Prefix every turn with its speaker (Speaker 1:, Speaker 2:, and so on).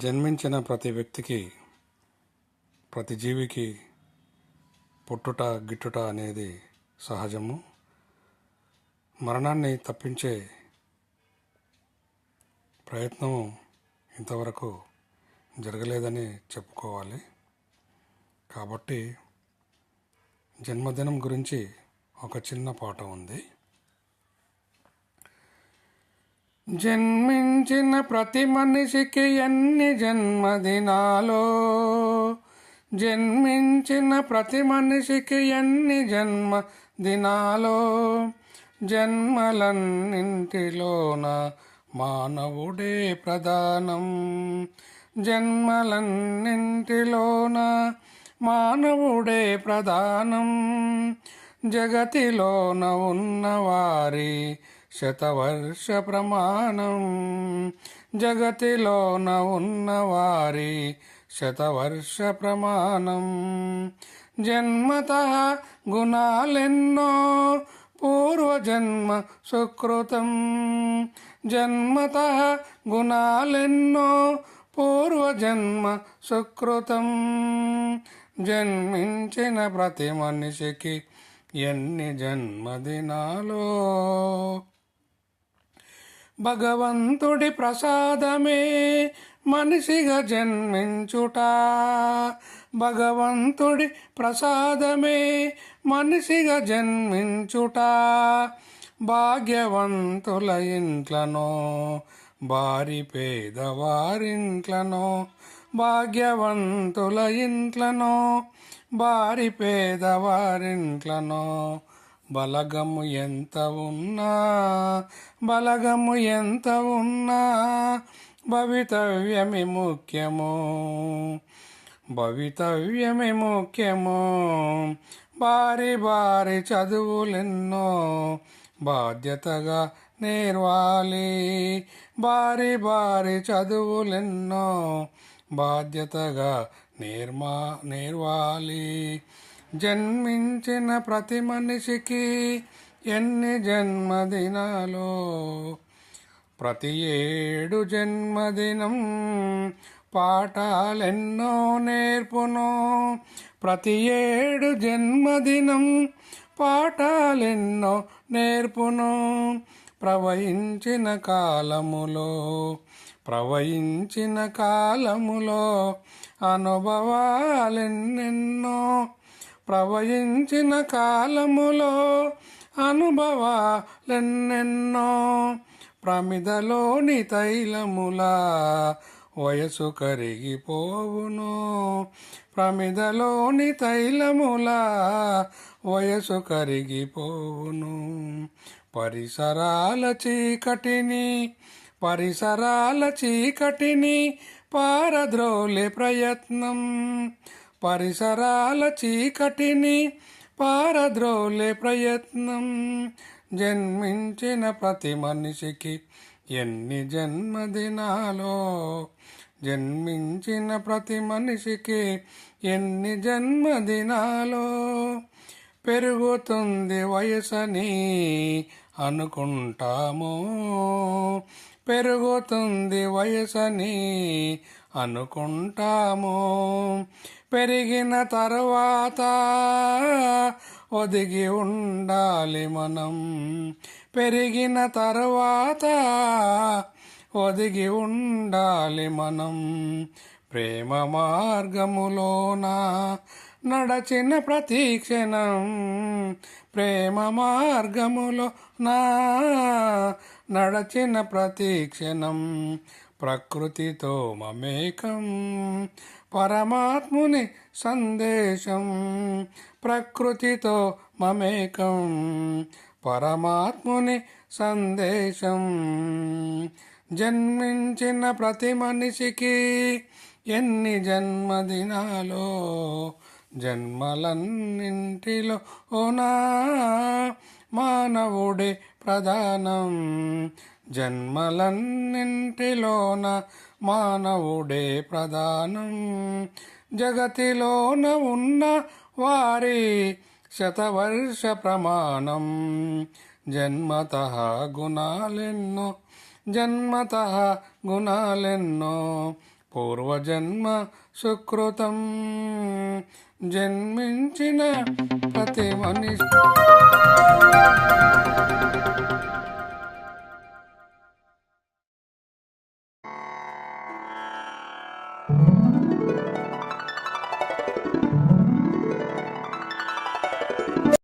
Speaker 1: జన్మించిన ప్రతి వ్యక్తికి, ప్రతి జీవికి పుట్టుట గిట్టుట అనేది సహజము. మరణాన్ని తప్పించే ప్రయత్నం ఇంతవరకు జరగలేదని చెప్పుకోవాలి. కాబట్టి జన్మదినం గురించి ఒక చిన్న పాట ఉంది. జన్మించిన ప్రతి మనిషికి ఎన్ని జన్మదినాలో, జన్మించిన ప్రతి మనిషికి ఎన్ని జన్మదినాలో, జన్మలన్నింటిలోన మానవుడే ప్రధానం, జన్మలన్నింటిలోన మానవుడే ప్రధానం. జగతిలోన ఉన్నవారి శతవర్ష ప్రమాణం, జగతిలోన ఉన్నవారి శతవర్ష ప్రమాణం. జన్మతః గుణాలెన్నో పూర్వజన్మ సుకృతం, జన్మతః గుణాలెన్నో పూర్వజన్మ సుకృతం. జన్మించిన ప్రతి మనిషికి ఎన్ని జన్మదినాలో. భగవంతుడి ప్రసాదమే మనిషిగా జన్మించుట, భగవంతుడి ప్రసాదమే మనిషిగా జన్మించుట. భాగ్యవంతుల ఇంట్లనో భారీ పేదవారింట్లనో, భాగ్యవంతుల ఇంట్లనో భారీ పేదవారింట్లనో. బలగము ఎంత ఉన్నా, బలగము ఎంత ఉన్నా భవితవ్యమి ముఖ్యము, భవితవ్యమి ముఖ్యము. భారీ భారీ చదువులెన్నో బాధ్యతగా నేర్వాలి, భారీ భారీ చదువులెన్నో బాధ్యతగా నేర్వాలి. జన్మించిన ప్రతి మనిషికి ఎన్ని జన్మదినాలో. ప్రతి ఏడు జన్మదినం పాఠాలెన్నో నేర్పును, ప్రతి ఏడు జన్మదినం పాఠాలెన్నో నేర్పును. ప్రవహించిన కాలములో, ప్రవహించిన కాలములో అనుభవాలెన్నెన్నో, ప్రవహించిన కాలములో అనుభవాలెన్నెన్నో. ప్రమిదలోని తైలములా వయసు కరిగిపోవును, ప్రమిదలోని తైలములా వయసు కరిగిపోవును. పరిసరాల చీకటిని, పరిసరాల చీకటిని పారద్రోలే ప్రయత్నం, పరిసరాల చీకటిని పారద్రోలే ప్రయత్నం. జన్మించిన ప్రతి మనిషికి ఎన్ని జన్మదినాలో, జన్మించిన ప్రతి మనిషికి ఎన్ని జన్మదినాలో. పెరుగుతుంది వయసని అనుకుంటాము, పెరుగుతుంది వయసని అనుకుంటాము. పెరిగిన తర్వాత ఒదిగి ఉండాలి మనం, పెరిగిన తర్వాత ఒదిగి ఉండాలి మనం. ప్రేమ మార్గములోన నడచిన ప్రతి క్షణం, ప్రేమ మార్గములో నడచిన ప్రతి క్షణం. ప్రకృతితో మమేకం పరమాత్ముని సందేశం, ప్రకృతితో మమేకం పరమాత్ముని సందేశం. జన్మించిన ప్రతి మనిషికి ఎన్ని జన్మదినాలో, జన్మలన్నింటిలో ఓనా మానవుడే ప్రధానం, జన్మలన్నింటిలోన మానవుడే ప్రధానం. జగతిలోన ఉన్న వారి శతవర్ష ప్రమాణం. జన్మతః గుణాలెన్నో జన్మతః గుణాలెన్నో పూర్వజన్మ సుకృతం. జన్మించిన ప్రతి మనిషి